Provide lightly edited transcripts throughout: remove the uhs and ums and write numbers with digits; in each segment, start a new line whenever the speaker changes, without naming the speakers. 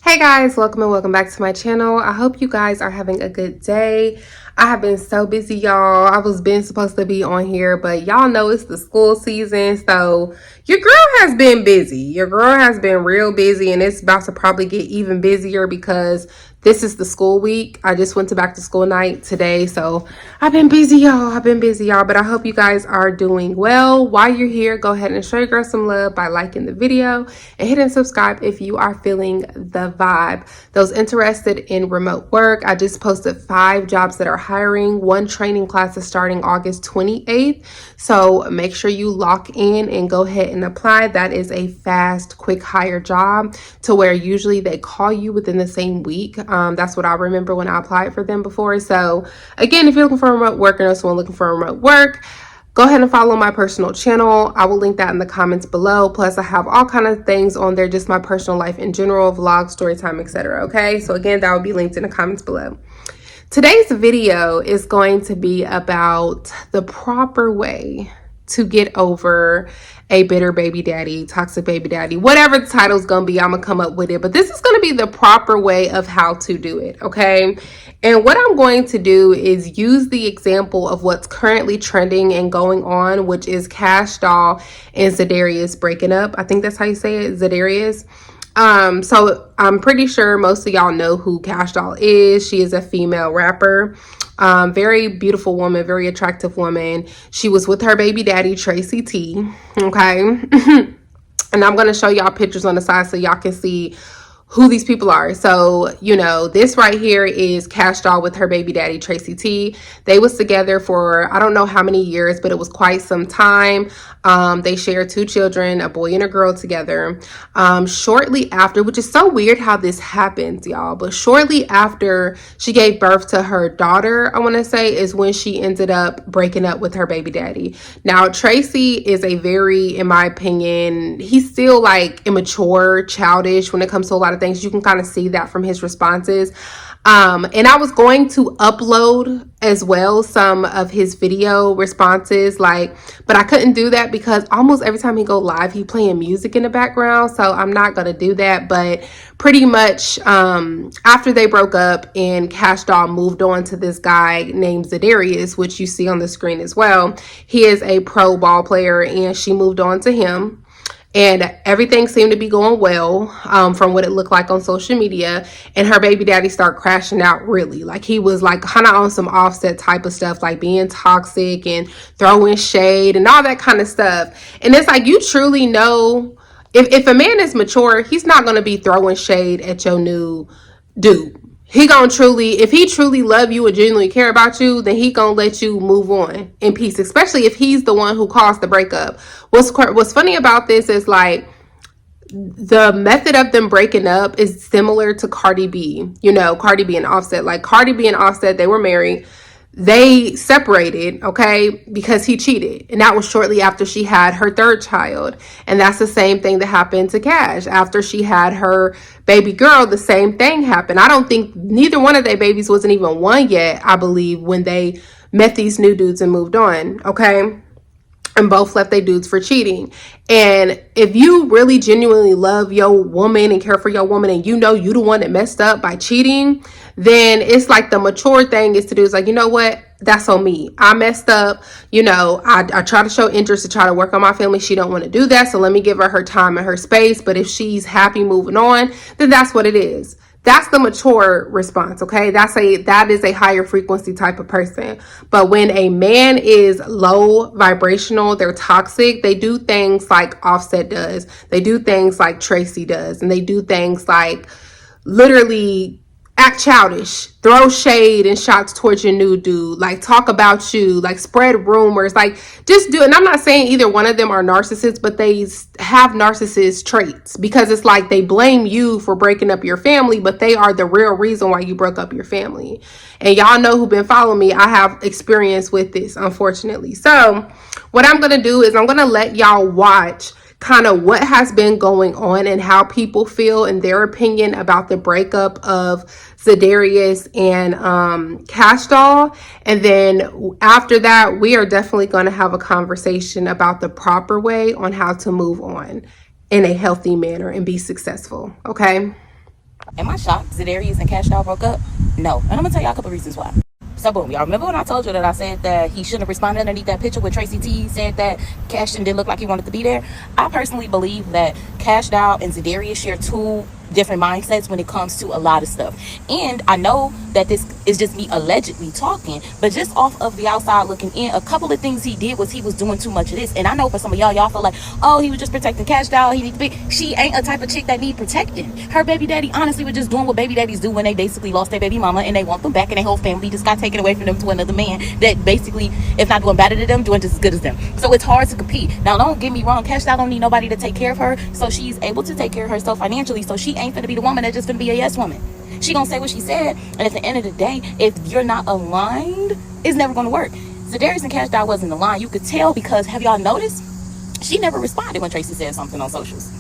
Hey guys, welcome and welcome back to my channel. I hope you guys are having a good day. I have been so busy, y'all. I was been supposed to be on here, but y'all know it's the school season, so your girl has been busy. Your girl has been real busy, and it's about to probably get even busier because this is the school week. I just went to back to school night today, so I've been busy, y'all. But I hope you guys are doing well. While you're here, go ahead and show your girl some love by liking the video and hitting subscribe if you are feeling the vibe. Those interested in remote work, I just posted 5 jobs that are hiring. 1 training class is starting August 28th, so make sure you lock in and go ahead and apply. That is a fast, quick hire job to where usually they call you within the same week. That's what I remember when I applied for them before. So again, if you're looking for remote work or know someone looking for remote work, go ahead and follow my personal channel. I will link that in the comments below. Plus, I have all kind of things on there, just my personal life in general, vlogs, story time, etc. Okay, so again, that will be linked in the comments below. Today's video is going to be about the proper way to get over a bitter baby daddy, toxic baby daddy, whatever the title's gonna be, I'm gonna come up with it. But this is gonna be the proper way of how to do it, okay? And what I'm going to do is use the example of what's currently trending and going on, which is Kash Doll and Zadarius breaking up. I think that's how you say it, Zadarius. So I'm pretty sure most of y'all know who Kash Doll is. She is a female rapper. Very beautiful woman, very attractive woman. She was with her baby daddy, Tracy T. Okay. And I'm going to show y'all pictures on the side so y'all can see who these people are. So, you know, this right here is Kash Doll with her baby daddy, Tracy T. They was together for, I don't know how many years, but it was quite some time. They shared 2 children, a boy and a girl together. Shortly after, which is so weird how this happens, y'all, but shortly after she gave birth to her daughter, I want to say, is when she ended up breaking up with her baby daddy. Now, Tracy is a very, in my opinion, he's still like immature, childish when it comes to a lot of things. You can kind of see that from his responses. And I was going to upload as well some of his video responses, but I couldn't do that because almost every time he go live, he playing music in the background. So I'm not going to do that. But pretty much after they broke up and Kash Doll moved on to this guy named Zadarius, which you see on the screen as well. He is a pro ball player and she moved on to him. And everything seemed to be going well from what it looked like on social media. And her baby daddy started crashing out really. Like he was like kind of on some Offset type of stuff, like being toxic and throwing shade and all that kind of stuff. And it's like, you truly know, if a man is mature, he's not going to be throwing shade at your new dude. He gonna truly, if he truly love you and genuinely care about you, then he gonna let you move on in peace, especially if he's the one who caused the breakup. What's funny about this is like the method of them breaking up is similar to Cardi B. You know, Cardi B and Offset. Like Cardi B and Offset, they were married. They separated, okay, because he cheated. And that was shortly after she had her 3rd child. And that's the same thing that happened to Kash. After she had her baby girl, the same thing happened. I don't think neither one of their babies wasn't even 1 yet, I believe, when they met these new dudes and moved on, okay? And both left their dudes for cheating. And if you really genuinely love your woman and care for your woman and you know you the one that messed up by cheating, then it's like the mature thing is to do is like, you know what? That's on me. I messed up. You know, I try to show interest to try to work on my family. She don't want to do that. So let me give her time and her space. But if she's happy moving on, then that's what it is. That's the mature response, okay? That is a higher frequency type of person. But when a man is low vibrational, they're toxic, they do things like Offset does. They do things like Tracy does. And they do things like literally act childish, throw shade and shots towards your new dude, like talk about you, like spread rumors, like just do it. And I'm not saying either one of them are narcissists, but they have narcissist traits because it's like they blame you for breaking up your family, but they are the real reason why you broke up your family. And y'all know who've been following me, I have experience with this, unfortunately. So what I'm going to do is I'm going to let y'all watch kind of what has been going on and how people feel in their opinion about the breakup of Zadarius and Kash Doll. And then after that, we are definitely going to have a conversation about the proper way on how to move on in a healthy manner and be successful. Okay.
Am I shocked Zedarius and Kash Doll broke up? No. And I'm going to tell y'all a couple reasons why. So boom, y'all remember when I told you that I said that he shouldn't have responded underneath that picture when Tracy T said that Kash didn't look like he wanted to be there? I personally believe that Kash Doll and Zedarius share two different mindsets when it comes to a lot of stuff. And I know that this is just me allegedly talking, but just off of the outside looking in, a couple of things he did was he was doing too much of this. And I know for some of y'all feel like, oh, he was just protecting Kash Doll. He needs to be. She ain't a type of chick that need protecting. Her baby daddy honestly was just doing what baby daddies do when they basically lost their baby mama and they want them back, and their whole family just got taken away from them to another man that basically, if not doing better than them, doing just as good as them. So it's hard to compete. Now, don't get me wrong, Kash Doll don't need nobody to take care of her, so she's able to take care of herself financially. So she ain't finna be the woman that just finna be a yes woman. She gonna say what she said, and at the end of the day, if you're not aligned, it's never gonna work. Zedarius and Kash Doll wasn't aligned. You could tell because, have y'all noticed? She never responded when Tracy said something on socials.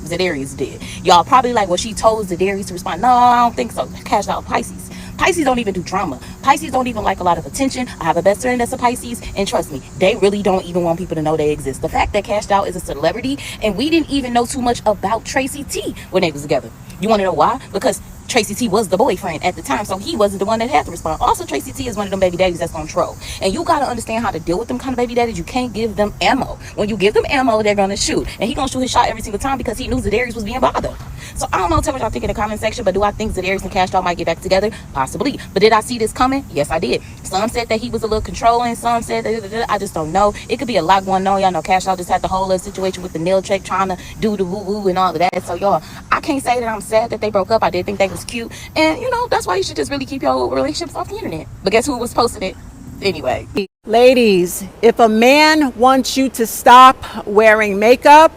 Zedarius did. Y'all probably like, well, she told Zedarius to respond. No, I don't think so. Kash Doll, Pisces. Pisces don't even do drama. Pisces don't even like a lot of attention. I have a best friend that's a Pisces, and trust me, they really don't even want people to know they exist. The fact that Kash Doll is a celebrity, and we didn't even know too much about Tracy T when they was together. You want to know why? Because Tracy T was the boyfriend at the time, so he wasn't the one that had to respond. Also, Tracy T is one of them baby daddies that's gonna troll, and you gotta understand how to deal with them kind of baby daddies. You can't give them ammo. When you give them ammo, they're gonna shoot, and he gonna shoot his shot every single time because he knew Zedarius was being bothered. So I don't know, tell me what y'all think in the comment section, but do I think Zedarius and Kash Doll might get back together? Possibly. But did I see this coming? Yes, I did. Some said that he was a little controlling. Some said that I just don't know. It could be a lot going on. Y'all know Kash Doll just had the whole other situation with the nail check, trying to do the woo-woo and all of that. So y'all, I can't say that I'm sad that they broke up. I did think they was cute, and you know, that's why you should just really keep your relationships off the internet. But guess who was posting it anyway?
Ladies, if a man wants you to stop wearing makeup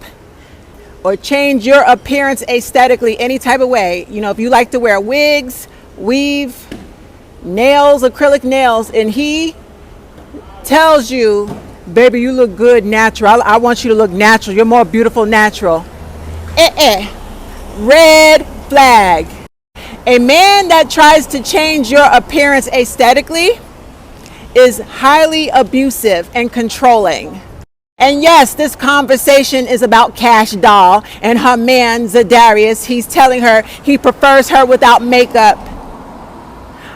or change your appearance aesthetically any type of way, you know, if you like to wear wigs, weave, nails, acrylic nails, and he tells you, baby, you look good natural, I want you to look natural, you're more beautiful natural, red flag. A man that tries to change your appearance aesthetically is highly abusive and controlling. And yes, this conversation is about Kash Doll and her man Zedarius. He's telling her he prefers her without makeup.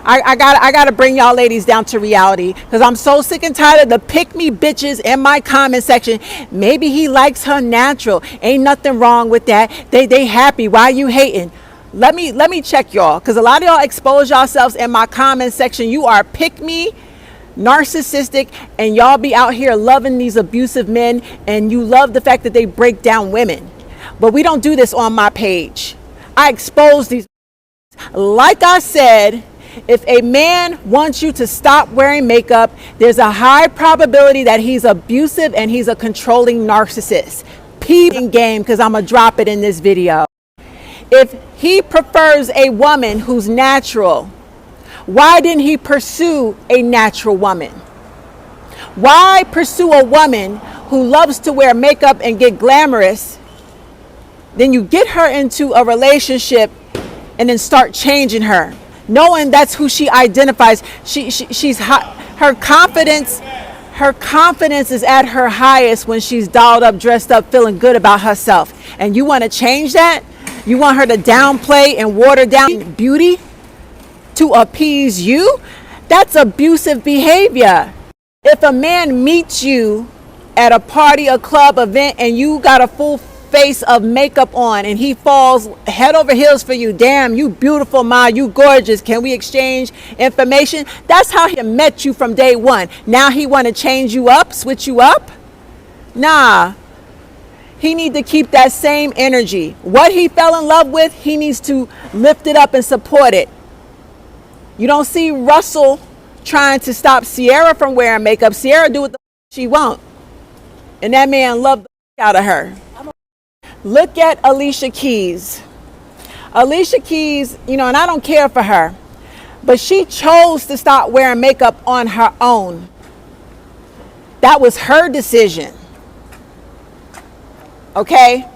I gotta bring y'all ladies down to reality, because I'm so sick and tired of the pick me bitches in my comment section. Maybe he likes her natural. Ain't nothing wrong with that. They happy. Why you hating? Let me check y'all, because a lot of y'all expose yourselves in my comment section. You are pick me, narcissistic, and y'all be out here loving these abusive men, and you love the fact that they break down women. But we don't do this on my page. I expose these. Like I said, if a man wants you to stop wearing makeup, there's a high probability that he's abusive and he's a controlling narcissist. Peeping game, because I'm gonna drop it in this video. If he prefers a woman who's natural, why didn't he pursue a natural woman? Why pursue a woman who loves to wear makeup and get glamorous? Then you get her into a relationship and then start changing her, knowing that's who she identifies. She's hot. Her confidence is at her highest when she's dolled up, dressed up, feeling good about herself. And you want to change that? You want her to downplay and water down beauty to appease you? That's abusive behavior. If a man meets you at a party, a club event, and you got a full face of makeup on and he falls head over heels for you, damn, you beautiful, ma, you gorgeous, can we exchange information? That's how he met you from day one. Now he want to change you up, switch you up? Nah. He needs to keep that same energy. What he fell in love with, he needs to lift it up and support it. You don't see Russell trying to stop Sierra from wearing makeup. Sierra do what the she want. And that man loved the out of her. Look at Alicia Keys. Alicia Keys, you know, and I don't care for her, but she chose to stop wearing makeup on her own. That was her decision. Okay?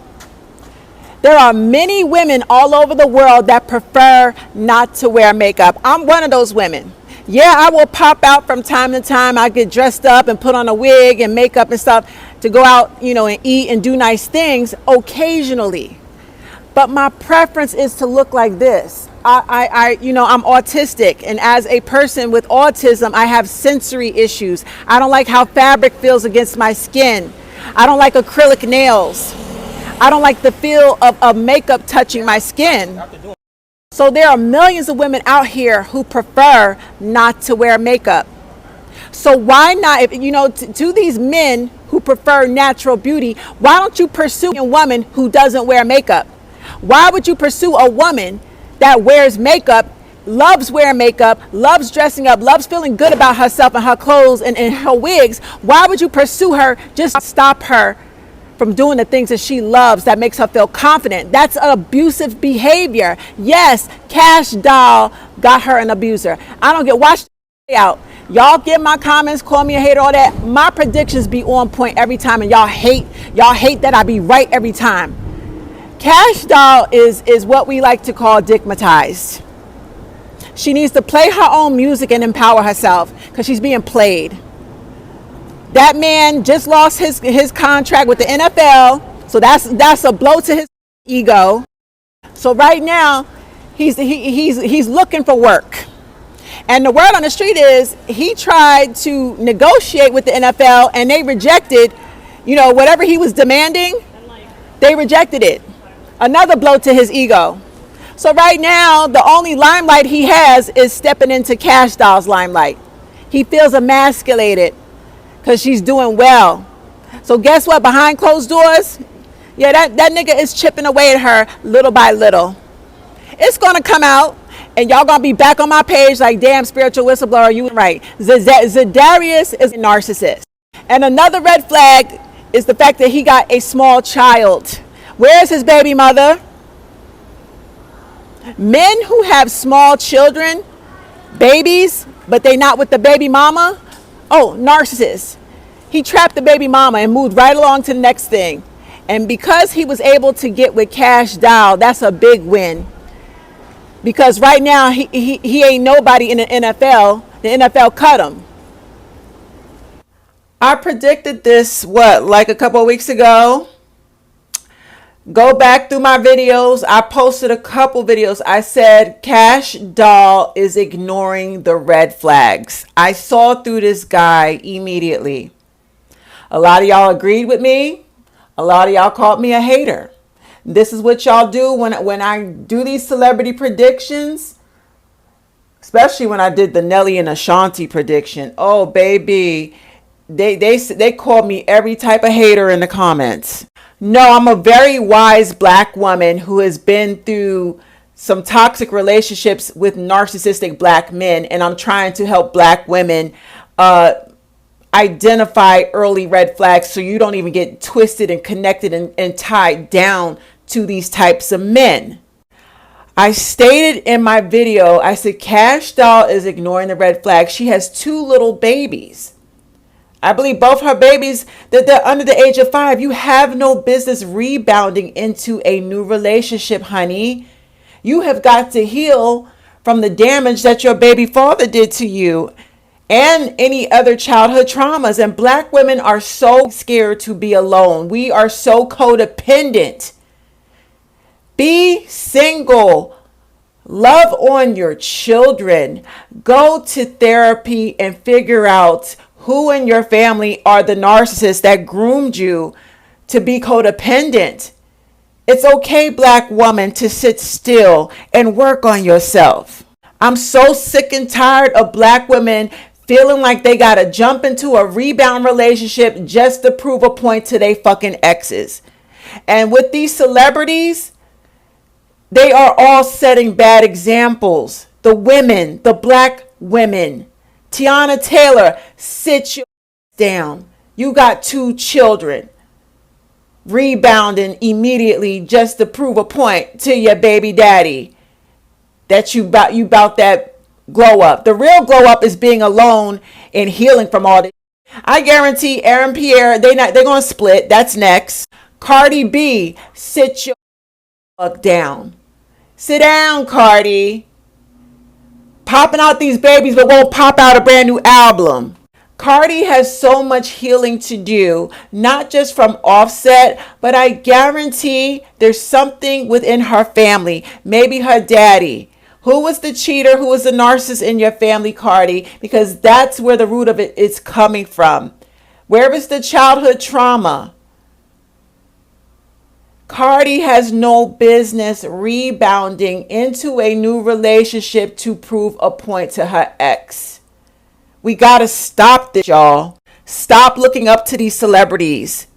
There are many women all over the world that prefer not to wear makeup. I'm one of those women. Yeah, I will pop out from time to time. I get dressed up and put on a wig and makeup and stuff to go out, you know, and eat and do nice things occasionally. but my preference is to look like this. I'm autistic, and as a person with autism, I have sensory issues. I don't like how fabric feels against my skin. I don't like acrylic nails. I don't like the feel of makeup touching my skin. So there are millions of women out here who prefer not to wear makeup. So why not, to these men who prefer natural beauty, why don't you pursue a woman who doesn't wear makeup? Why would you pursue a woman that wears makeup, loves wearing makeup, loves dressing up, loves feeling good about herself and her clothes and her wigs? Why would you pursue her? Just stop her from doing the things that she loves that makes her feel confident. That's abusive behavior. Yes, Kash Doll got her an abuser. I don't get, watch out. Y'all get my comments, call me a hater, all that. My predictions be on point every time, and y'all hate that I be right every time. Kash Doll is what we like to call digmatized. She needs to play her own music and empower herself, because she's being played. That man just lost his contract with the NFL, so that's a blow to his ego. So right now, he's looking for work. And the word on the street is he tried to negotiate with the NFL, and they rejected, whatever he was demanding, they rejected it. Another blow to his ego. So right now, the only limelight he has is stepping into Kash Doll's limelight. He feels emasculated because she's doing well. So guess what? Behind closed doors, that nigga is chipping away at her little by little. It's going to come out, and y'all going to be back on my page like, damn, spiritual whistleblower, you right. Zadarius is a narcissist. And another red flag is the fact that he got a small child. Where's his baby mother? Men who have small children, babies, but they not with the baby mama, narcissist. He trapped the baby mama and moved right along to the next thing. And because he was able to get with Kash Doll, that's a big win. Because right now, he ain't nobody in the NFL. The NFL cut him. I predicted this, like a couple of weeks ago? Go back through my videos. I posted a couple videos. I said Kash Doll is ignoring the red flags. I saw through this guy immediately. A lot of y'all agreed with me. A lot of y'all called me a hater. This is what y'all do when I do these celebrity predictions. Especially when I did the Nelly and Ashanti prediction. Oh, baby. They called me every type of hater in the comments. No, I'm a very wise black woman who has been through some toxic relationships with narcissistic black men, and I'm trying to help black women identify early red flags so you don't even get twisted and connected and tied down to these types of men. I stated in my video, I said Kash Doll is ignoring the red flag. She has 2 little babies. I believe both her babies, that they're under the age of 5. You have no business rebounding into a new relationship, honey. You have got to heal from the damage that your baby father did to you and any other childhood traumas. And black women are so scared to be alone. We are so codependent. Be single. Love on your children. Go to therapy and figure out who in your family are the narcissists that groomed you to be codependent. It's okay, black woman, to sit still and work on yourself. I'm so sick and tired of black women feeling like they gotta jump into a rebound relationship just to prove a point to they fucking exes. And with these celebrities, they are all setting bad examples. The women, the black women. Tiana Taylor, sit your down. You got 2 children. Rebounding immediately just to prove a point to your baby daddy that you about that glow up. The real glow up is being alone and healing from all this. I guarantee Aaron Pierre, they're gonna split. That's next. Cardi B, sit your fuck down. Sit down, Cardi. Popping out these babies but won't pop out a brand new album. Cardi has so much healing to do, not just from Offset, but I guarantee there's something within her family, maybe her daddy. Who was the cheater? Who was the narcissist in your family, Cardi? Because that's where the root of it is coming from. Where is the childhood trauma? Cardi has no business rebounding into a new relationship to prove a point to her ex. We gotta stop this, y'all. Stop looking up to these celebrities.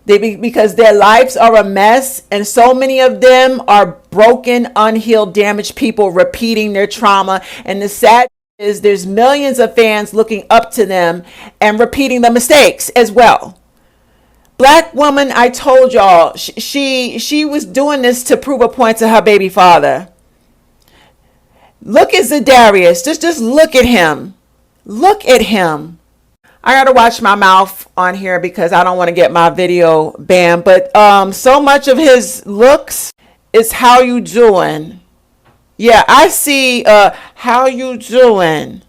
Because their lives are a mess, and so many of them are broken, unhealed, damaged people repeating their trauma. And the sad is there's millions of fans looking up to them and repeating the mistakes as well. Black woman, I told y'all, she was doing this to prove a point to her baby father. Look at Zadarius. Just look at him. Look at him. I gotta watch my mouth on here because I don't want to get my video banned. But so much of his looks is how you doing. Yeah, I see how you doing.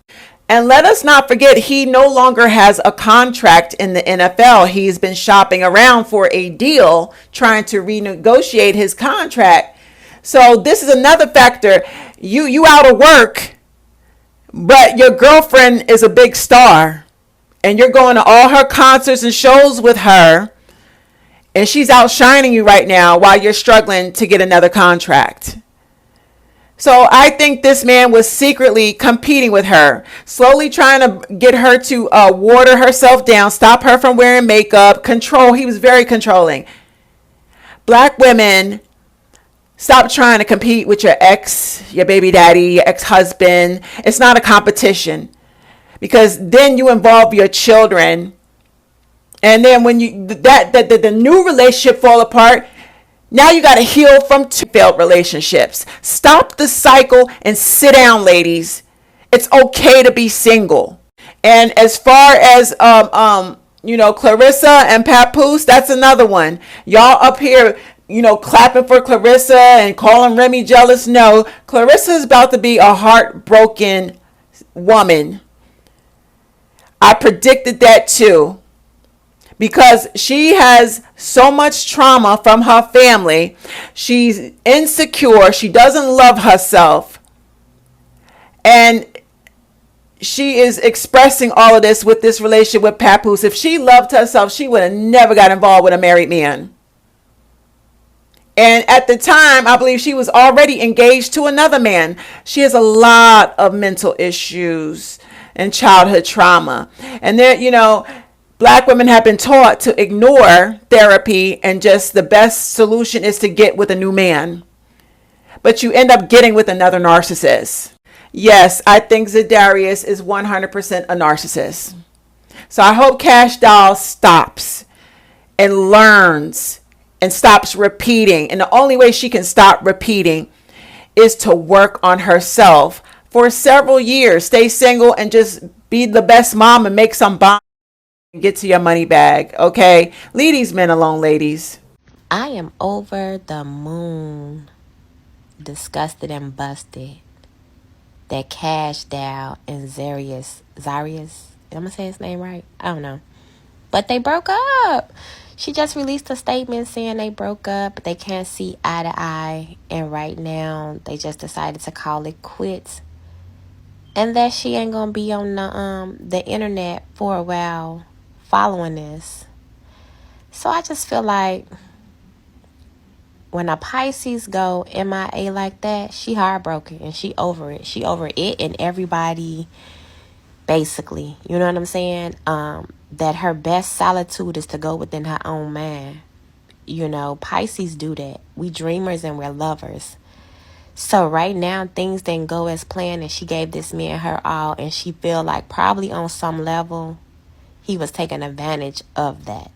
And let us not forget, he no longer has a contract in the NFL. He's been shopping around for a deal, trying to renegotiate his contract. So this is another factor. You out of work, but your girlfriend is a big star. And you're going to all her concerts and shows with her. And she's outshining you right now while you're struggling to get another contract. So I think this man was secretly competing with her, slowly trying to get her to water herself down, stop her from wearing makeup, control. He was very controlling. Black women, stop trying to compete with your ex, your baby daddy, your ex-husband. It's not a competition, because then you involve your children. And then when the new relationship fall apart, now you got to heal from two failed relationships. Stop the cycle and sit down, ladies. It's okay to be single. And as far as Clarissa and Papoose, that's another one. Y'all up here, clapping for Clarissa and calling Remy jealous. No, Clarissa is about to be a heartbroken woman. I predicted that too. Because she has so much trauma from her family. She's insecure. She doesn't love herself. And she is expressing all of this with this relationship with Papoose. If she loved herself, she would have never got involved with a married man. And at the time, I believe she was already engaged to another man. She has a lot of mental issues and childhood trauma. And there, Black women have been taught to ignore therapy and just the best solution is to get with a new man. But you end up getting with another narcissist. Yes, I think Zadarius is 100% a narcissist. So I hope Kash Doll stops and learns and stops repeating. And the only way she can stop repeating is to work on herself for several years. Stay single and just be the best mom and make some bomb. Get to your money bag, okay? Leave these men alone, ladies.
I am over the moon, disgusted and busted that Kash Doll and Zarius, am I gonna say his name right? I don't know. But they broke up. She just released a statement saying they broke up. They can't see eye to eye. And right now, they just decided to call it quits. And that she ain't gonna be on the internet for a while following this. So I just feel like when a Pisces go MIA like that, she heartbroken and she over it. She over it and everybody, basically. You know what I'm saying? That her best solitude is to go within her own mind. Pisces do that. We dreamers and we're lovers. So right now, things didn't go as planned and she gave this man her all and she feel like probably on some level he was taking advantage of that.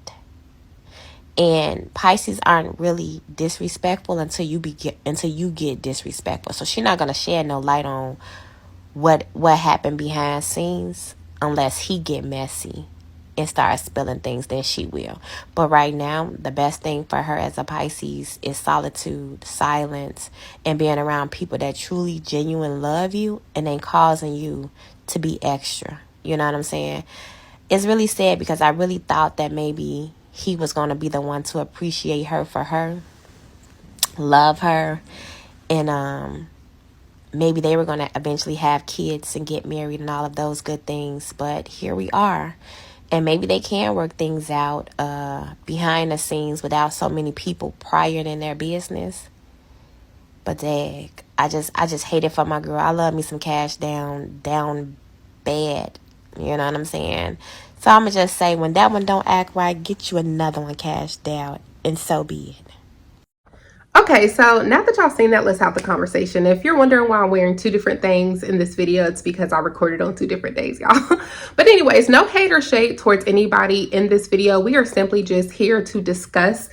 And Pisces aren't really disrespectful until you get disrespectful. So she's not gonna shed no light on what happened behind scenes unless he get messy and start spilling things. Then she will. But right now, the best thing for her as a Pisces is solitude, silence, and being around people that truly, genuine love you and ain't causing you to be extra. You know what I'm saying? it's really sad because I really thought that maybe he was going to be the one to appreciate her for her, love her, and maybe they were going to eventually have kids and get married and all of those good things. But here we are. And maybe they can work things out behind the scenes without so many people prying in their business. But dang, I just hate it for my girl. I love me some Cash down bad. You know what I'm saying? So I'ma just say, when that one don't act right, get you another one, Cash down, and so be it.
Okay, so now that y'all seen that, let's have the conversation. If you're wondering why I'm wearing two different things in this video, it's because I recorded on 2 different days, y'all. But anyways, no hate or shade towards anybody in this video. We are simply just here to discuss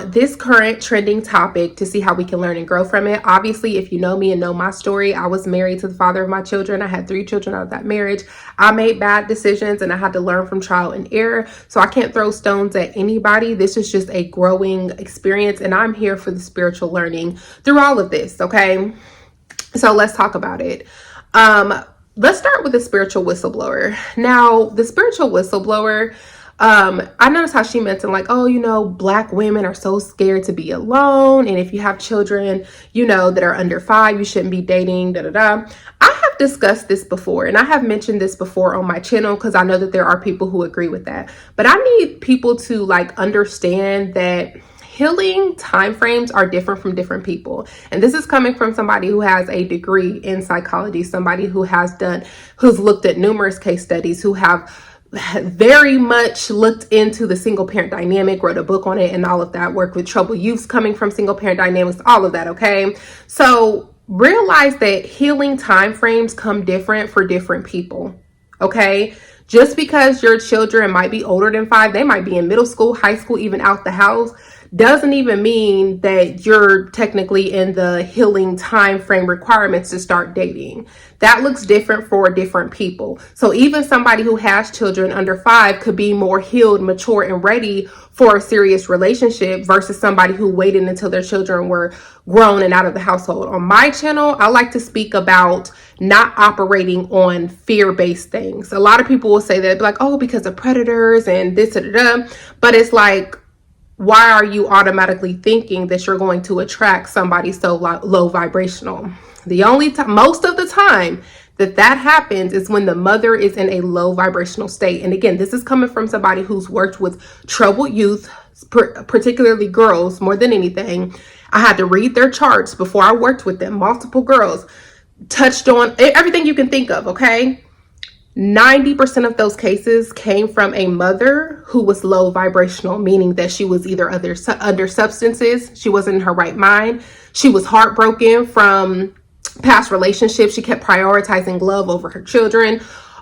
this current trending topic to see how we can learn and grow from it. Obviously, if you know me and know my story, I was married to the father of my children. I had 3 children out of that marriage. I made bad decisions and I had to learn from trial and error. So I can't throw stones at anybody. This is just a growing experience, and I'm here for the spiritual learning through all of this. Okay, so let's talk about it. Let's start with the spiritual whistleblower. Now, the spiritual whistleblower, I noticed how she mentioned like, oh, you know, Black women are so scared to be alone. And if you have children, you know, that are under 5, you shouldn't be dating, da, da, da. I have discussed this before, and I have mentioned this before on my channel because I know that there are people who agree with that. But I need people to like understand that healing timeframes are different from different people. And this is coming from somebody who has a degree in psychology, somebody who's looked at numerous case studies, who have very much looked into the single parent dynamic, wrote a book on it and all of that, worked with troubled youths coming from single parent dynamics, all of that. Okay, so realize that healing time frames come different for different people. Okay, just because your children might be older than 5, they might be in middle school, high school, even out the house, doesn't even mean that you're technically in the healing time frame requirements to start dating. That looks different for different people. So even somebody who has children under 5 could be more healed, mature, and ready for a serious relationship versus somebody who waited until their children were grown and out of the household. On my channel, I like to speak about not operating on fear-based things. A lot of people will say that, like, oh, because of predators and this, da, da, da. But it's like, why are you automatically thinking that you're going to attract somebody so low vibrational? The only time, most of the time, that happens is when the mother is in a low vibrational state. And again, this is coming from somebody who's worked with troubled youth, particularly girls, more than anything. I had to read their charts before I worked with them. Multiple girls touched on everything you can think of. Okay, 90% of those cases came from a mother who was low vibrational, meaning that she was either under substances, she wasn't in her right mind, she was heartbroken from past relationships, she kept prioritizing love over her children,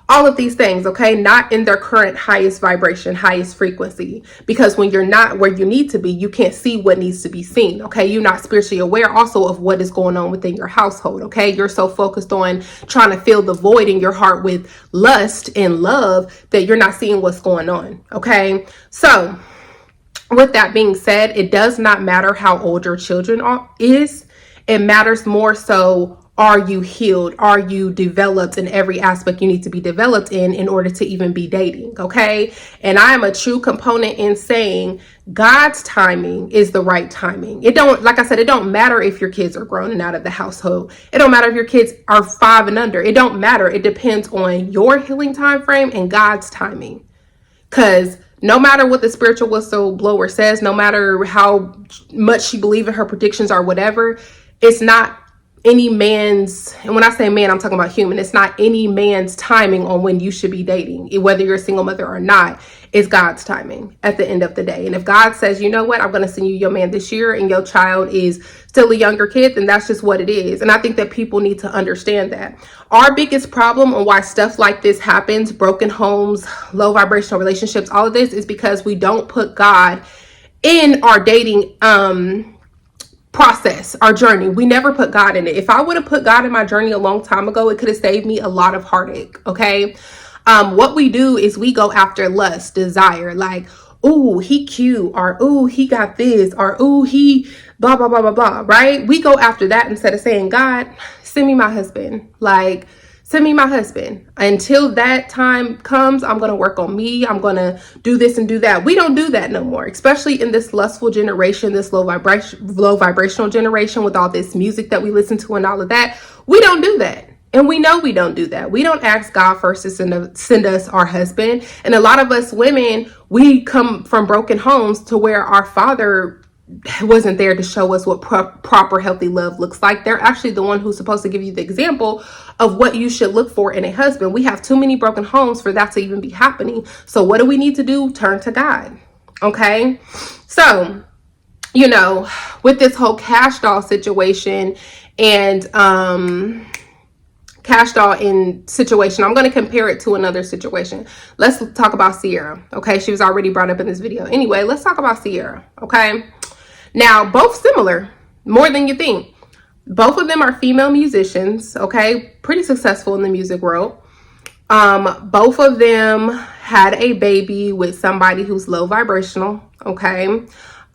all of these things. Okay, not in their current highest vibration, highest frequency, because when you're not where you need to be, you can't see what needs to be seen. Okay, you're not spiritually aware also of what is going on within your household. Okay, you're so focused on trying to fill the void in your heart with lust and love that you're not seeing what's going on. Okay, so with that being said, it does not matter how old your children is. It matters more so, are you healed? Are you developed in every aspect you need to be developed in order to even be dating? Okay. And I am a true component in saying God's timing is the right timing. It don't, like I said, it don't matter if your kids are grown and out of the household. It don't matter if your kids are 5 and under. It don't matter. It depends on your healing time frame and God's timing. Because no matter what the spiritual whistleblower says, no matter how much she believes in her predictions or whatever, it's not any man's, and when I say man, I'm talking about human, it's not any man's timing on when you should be dating, whether you're a single mother or not. It's God's timing at the end of the day. And if God says, you know what, I'm going to send you your man this year and your child is still a younger kid, then that's just what it is. And I think that people need to understand that. Our biggest problem on why stuff like this happens, broken homes, low vibrational relationships, all of this is because we don't put God in our dating process, our journey. We never put God in it. If I would have put God in my journey a long time ago, it could have saved me a lot of heartache. Okay. What we do is we go after lust, desire, like, ooh, he cute, or ooh, he got this, or ooh, he blah, blah, blah, blah, blah, right? We go after that instead of saying, God, send me my husband. Like, send me my husband. Until that time comes, I'm going to work on me. I'm going to do this and do that. We don't do that no more, especially in this lustful generation, this low vibrational generation with all this music that we listen to and all of that. We don't do that. And we know we don't do that. We don't ask God first to send us our husband. And a lot of us women, we come from broken homes to where our father wasn't there to show us what proper healthy love looks like. They're actually the one who's supposed to give you the example of what you should look for in a husband. We have too many broken homes for that to even be happening. So what do we need to do? Turn to God. Okay. So, you know, with this whole Kash doll situation and Kash doll in situation, I'm going to compare it to another situation. Let's talk about Sierra. Okay. She was already brought up in this video. Anyway, let's talk about Sierra. Okay. Now, both similar, more than you think. Both of them are female musicians, okay? Pretty successful in the music world. Both of them had a baby with somebody who's low vibrational, okay?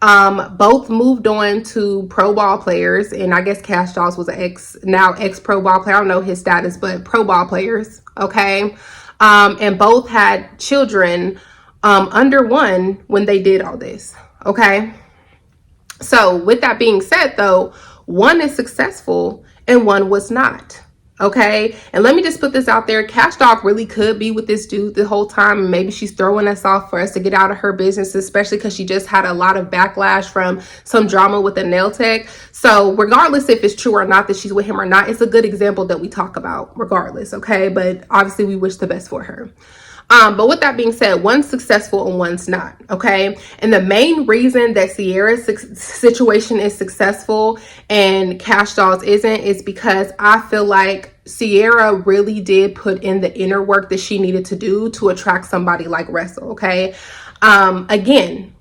Both moved on to pro ball players, and I guess Kash Dolls was an ex pro ball player. I don't know his status, but pro ball players, okay? And both had children under one when they did all this, okay? So with that being said, though, one is successful and one was not. Okay. And let me just put this out there. Kash Doll really could be with this dude the whole time. And maybe she's throwing us off for us to get out of her business, especially because she just had a lot of backlash from some drama with a nail tech. So regardless if it's true or not that she's with him or not, it's a good example that we talk about regardless. Okay. But obviously we wish the best for her. But with that being said, one's successful and one's not, okay? And the main reason that Sierra's situation is successful and Kash Doll's isn't is because I feel like Sierra really did put in the inner work that she needed to do to attract somebody like Russell, okay? Again,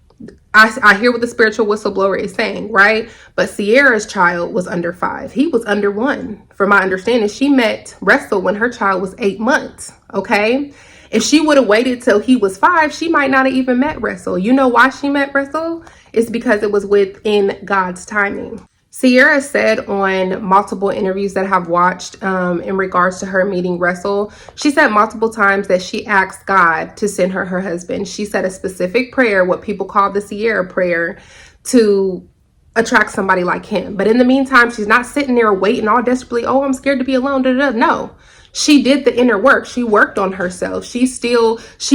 I hear what the spiritual whistleblower is saying, right? But Sierra's child was under 5. He was under 1. From my understanding, she met Russell when her child was 8 months, okay? If she would have waited till he was 5, she might not have even met Russell. You know why she met Russell? It's because it was within God's timing. Sierra said on multiple interviews that I've watched in regards to her meeting Russell, she said multiple times that she asked God to send her husband. She said a specific prayer, what people call the Sierra prayer, to attract somebody like him. But in the meantime, she's not sitting there waiting all desperately, oh, I'm scared to be alone. No. She did the inner work. She worked on herself. She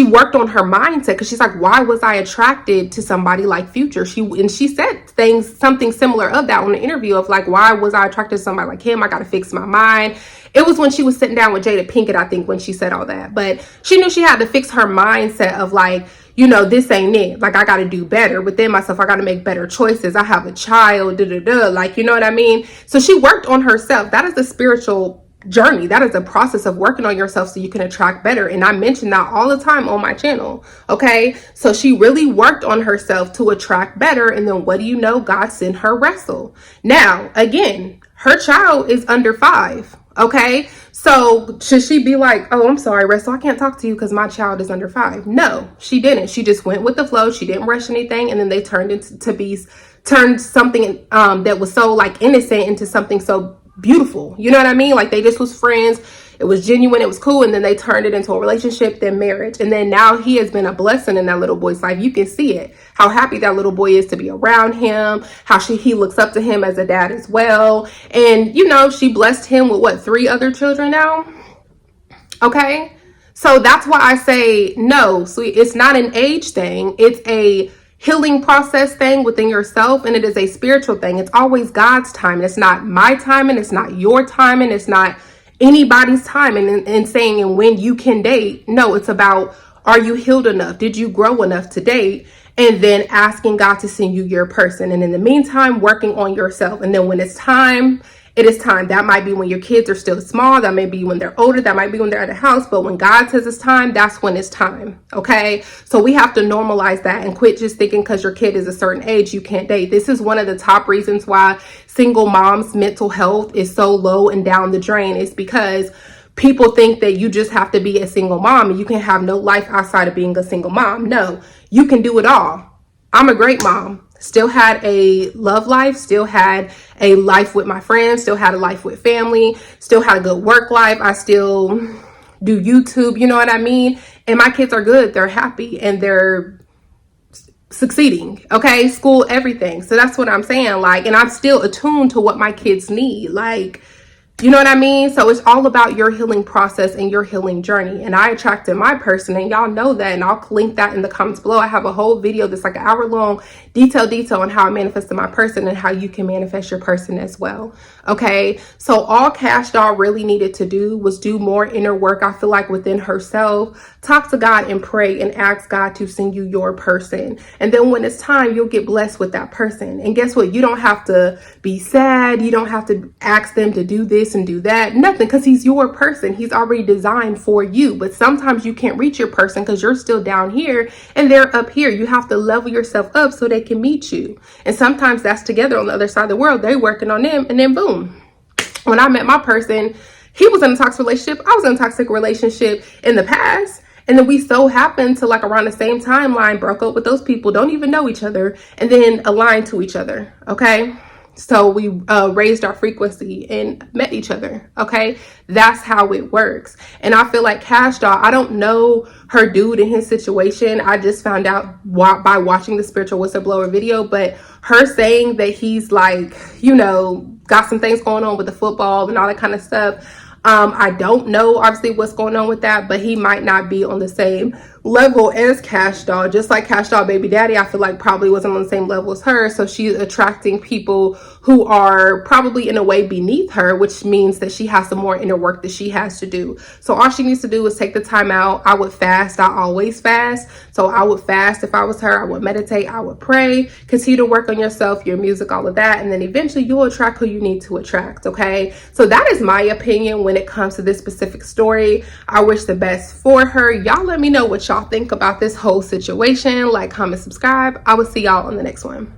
worked on her mindset because she's like, why was I attracted to somebody like Future? She said something similar of that on the interview of like, why was I attracted to somebody like him? I got to fix my mind. It was when she was sitting down with Jada Pinkett, I think, when she said all that. But she knew she had to fix her mindset of like, you know, this ain't it. Like, I got to do better within myself. I got to make better choices. I have a child, like, you know what I mean? So she worked on herself. That is the spiritual journey. That is a process of working on yourself so you can attract better. And I mention that all the time on my channel. Okay. So she really worked on herself to attract better. And then what do you know? God sent her Russell. Now, again, her child is under 5. Okay. So should she be like, oh, I'm sorry, Russell, I can't talk to you because my child is under 5? No, she didn't. She just went with the flow. She didn't rush anything. And then they turned something that was so like innocent into something so beautiful. You know what I mean? Like they just was friends. It was genuine. It was cool. And then they turned it into a relationship, then marriage. And then now he has been a blessing in that little boy's life. You can see it, how happy that little boy is to be around him, how he looks up to him as a dad as well. And, you know, she blessed him with 3 other children now. Okay. So that's why I say no. So it's not an age thing. It's a healing process thing within yourself, and it is a spiritual thing. It's always God's time. It's not my time, and it's not your time, and it's not anybody's time. And saying and when you can date. No, it's about, are you healed enough? Did you grow enough to date? And then asking God to send you your person. And in the meantime, working on yourself. And then when it's time, it is time. That might be when your kids are still small. That may be when they're older. That might be when they're at the house. But when God says it's time, that's when it's time. Okay. So we have to normalize that and quit just thinking because your kid is a certain age, you can't date. This is one of the top reasons why single moms' mental health is so low and down the drain. It's because people think that you just have to be a single mom and you can have no life outside of being a single mom. No, you can do it all. I'm a great mom. Still had a love life, still had a life with my friends, still had a life with family, still had a good work life. I still do YouTube, you know what I mean? And my kids are good, they're happy, and they're succeeding, okay? School, everything. So that's what I'm saying. Like, and I'm still attuned to what my kids need. Like, you know what I mean? So it's all about your healing process and your healing journey. And I attracted my person, and y'all know that. And I'll link that in the comments below. I have a whole video that's like an hour long, detail on how I manifested my person and how you can manifest your person as well. Okay. So all Kash Doll really needed to do was do more inner work. I feel like within herself, talk to God and pray and ask God to send you your person. And then when it's time, you'll get blessed with that person. And guess what? You don't have to be sad. You don't have to ask them to do this and do that, nothing, because he's your person. He's already designed for you. But sometimes you can't reach your person because you're still down here and they're up here. You have to level yourself up so they can meet you. And sometimes that's together on the other side of the world. They're working on them, and then boom. When I met my person, he was in a toxic relationship. I was in a toxic relationship in the past. And then we so happened to, like, around the same timeline, broke up with those people, don't even know each other, and then aligned to each other. Okay. So we raised our frequency and met each other. Okay. That's how it works. And I feel like Kash Doll, I don't know her dude and his situation. I just found out by watching the spiritual whistleblower video, but her saying that he's like, you know, got some things going on with the football and all that kind of stuff. I don't know obviously what's going on with that, but he might not be on the same level as Kash Doll. Just like Kash Doll baby daddy, I feel like probably wasn't on the same level as her. So she's attracting people who are probably in a way beneath her, which means that she has some more inner work that she has to do. So all she needs to do is take the time out. I would fast. I always fast. So I would fast if I was her. I would meditate. I would pray. Continue to work on yourself, your music, all of that. And then eventually you'll attract who you need to attract. Okay. So that is my opinion when it comes to this specific story. I wish the best for her. Y'all let me know what y'all think about this whole situation. Like, comment, subscribe. I will see y'all on the next one.